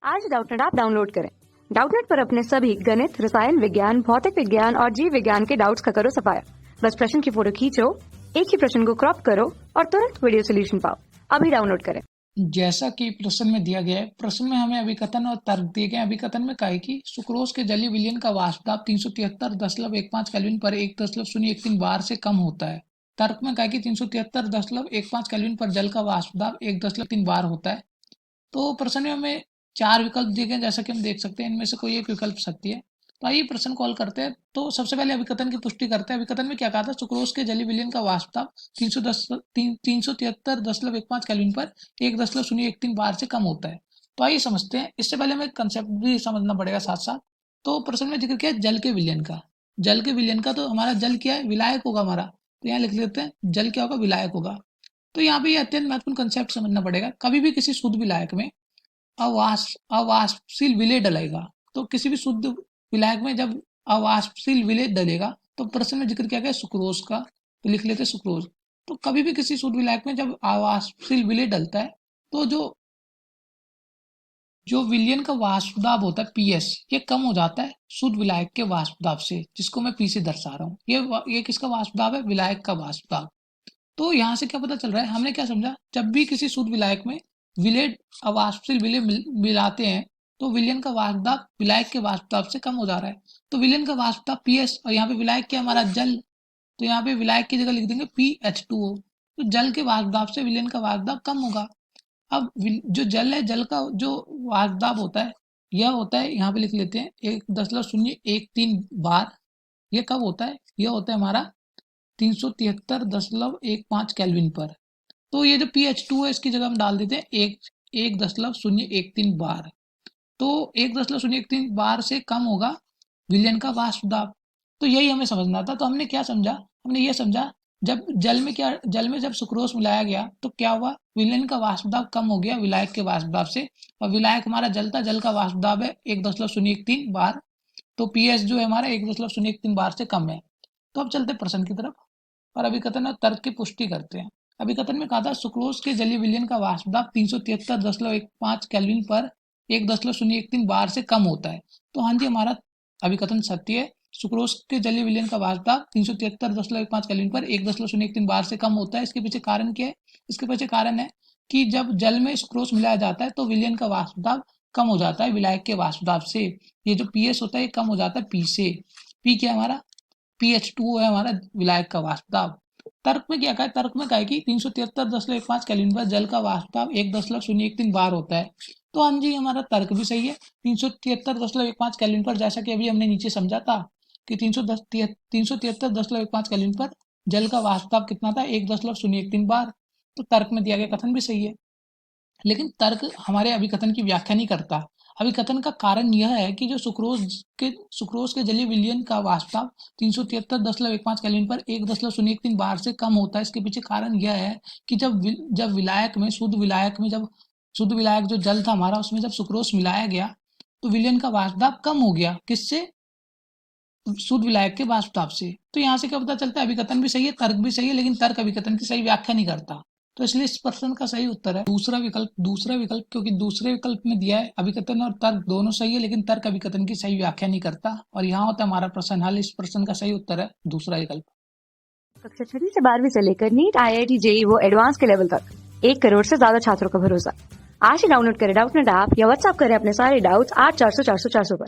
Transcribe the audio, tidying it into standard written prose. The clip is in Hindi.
आज डाउटनेट ऐप डाउनलोड करें। डाउटनेट पर अपने सभी गणित, रसायन विज्ञान, भौतिक विज्ञान और जीव विज्ञान के डाउट्स का करो सफाया। बस प्रश्न की फोटो खींचो, एक ही प्रश्न को क्रॉप करो और तुरंत वीडियो सोल्यूशन पाओ। अभी डाउनलोड करें। जैसा कि प्रश्न में दिया गया है, प्रश्न में हमें अभिकथन और तर्क दिए गए हैं। अभिकथन में कहा है कि सुक्रोज के जलीय विलयन का वाष्प दाब 373.15 केल्विन पर 1.013 बार से कम होता है। तर्क में कहा है कि 373.15 केल्विन पर जल का वाष्प दाब 1.3 बार होता है। तो प्रश्न में हमें 4 विकल्प दिए गए, जैसा कि हम देख सकते हैं इनमें से कोई एक विकल्प सत्य है। तो आइए प्रश्न को हल करते हैं। तो सबसे पहले अभिकथन की पुष्टि करते हैं। अभिकथन में क्या कहा था? सुक्रोज के जलीय विलयन का वाष्प दाब 373.15 केल्विन पर 1.013 बार से कम होता है। तो आइए समझते हैं। इससे पहले हमें कंसेप्ट भी समझना पड़ेगा साथ साथ। तो प्रश्न में जिक्र किया जल के विलयन का। जल के विलयन का, तो हमारा जल क्या है? विलायक होगा हमारा। तो यहाँ लिख लेते हैं जल क्या होगा? विलायक होगा। तो यहाँ पे ये अत्यंत महत्वपूर्ण कंसेप्ट समझना पड़ेगा। कभी भी किसी शुद्ध विलायक में अवाष्पशील विलेय डलेगा। तो किसी भी शुद्ध विलायक में जब अवाष्पशील विलेय डलेगा, तो प्रश्न में जिक्र किया गया सुक्रोज का, तो लिख लेते सुक्रोज। तो कभी भी किसी शुद्ध विलायक में जब अवाष्पशील विलेय डलता है, तो जो विलयन का वाष्प दाब होता है पीएस, ये कम हो जाता है शुद्ध विलायक के वाष्प दाब से, जिसको मैं पी से दर्शा रहा हूँ। ये किसका वाष्प दाब है? विलायक का वाष्प दाब। तो यहाँ से क्या पता चल रहा है? हमने क्या समझा? जब भी किसी शुद्ध विलायक में विलेय अवाष्पशील विलेय मिलाते हैं, तो विलयन का वाष्प दाब विलायक के वाष्प दाब से कम हो जा रहा है। तो विलयन का वाष्प दाब पीएस, और यहाँ पे विलायक क्या हमारा? जल। तो यहाँ पे विलायक की जगह लिख देंगे PH2O। तो जल के वाष्प दाब से विलयन का वाष्प दाब कम होगा। अब जो जल है, जल का जो वाष्प दाब होता है, यह होता है, यहाँ पे लिख लेते हैं 1.013 बार। यह कब होता है? यह होता है हमारा 373.15 केल्विन पर। तो ये जो PH2 है, इसकी जगह हम डाल देते हैं 1.013 बार। तो 1.013 बार से कम होगा विलयन का वाष्प दाब। तो यही हमें समझना था। तो हमने क्या समझा? हमने ये समझा, जब जल में जब सुक्रोज मिलाया गया, तो क्या हुआ? विलयन का वाष्प दाब कम हो गया विलायक के वाष्प दाब से। और विलायक हमारा जल था, जल का वाष्प दाब है 1.013 बार। तो PS जो है हमारा 1.013 बार से कम है। तो अब चलते प्रश्न की तरफ और अभिकथन और तर्क की पुष्टि करते हैं। अभिकथन में कहा था सुक्रोज के जलीय विलयन का वाष्प दाब 373.15 केल्विन पर 1.013 बार से कम होता है। तो हाँ जी, हमारा अभिकथन सत्य है। सुक्रोज के जलीय विलयन का वाष्प दाब 373.15 केल्विन पर 1.013 बार से कम होता है। इसके पीछे कारण क्या है? इसके पीछे कारण है कि जब जल में सुक्रोज मिलाया जाता है, तो विलयन का वाष्प दाब कम हो जाता है विलायक के वाष्प दाब से। ये जो PS होता है, ये कम हो जाता है P से। P क्या हमारा? PH2O है हमारा विलायक का वाष्प दाब। तर्क में क्या कहा है? तर्क में कहा है कि 373.15 केल्विन पर जल का वाष्प दाब 1.013 बार होता है। तो हाँ जी, हमारा तर्क भी सही है। 373.15 केल्विन पर, जैसा कि अभी हमने नीचे समझा था कि 373.15 केल्विन पर जल का वाष्प दाब कितना था? 1.013 बार। तो तर्क में दिया गया कथन भी सही है। लेकिन तर्क हमारे अभिकथन की व्याख्या नहीं करता। अभिकथन का कारण यह है कि जो सुक्रोज के जलीय विलयन का वाष्प दाब 373.15 केल्विन पर 1.013 बार से कम होता है। इसके पीछे कारण यह है कि जब विलायक में शुद्ध विलायक जो जल था हमारा, उसमें जब सुक्रोज मिलाया गया, तो विलयन का वाष्प दाब कम हो गया। किससे? शुद्ध विलायक के वाष्प दाब से। तो यहाँ से क्या पता चलता है? अभिकथन भी सही है, तर्क भी सही है, लेकिन तर्क अभिकथन की सही व्याख्या नहीं करता। तो इसलिए इस प्रश्न का सही उत्तर है दूसरा विकल्प, क्योंकि दूसरे विकल्प में दिया है अभिकथन और तर्क दोनों सही है, लेकिन तर्क अभिकथन की सही व्याख्या नहीं करता। और यहाँ होता है हमारा प्रश्न हल। इस प्रश्न का सही उत्तर है दूसरा विकल्प। कक्षा 6 से 12वीं से लेकर नीट, IIT, JEE वो एडवांस के लेवल तक 1 करोड़ से ज्यादा छात्रों का भरोसा। आज ही डाउनलोड करें डाउटनेट ऐप या व्हाट्सएप करें अपने सारे डाउट्स 8400 400 400 पर।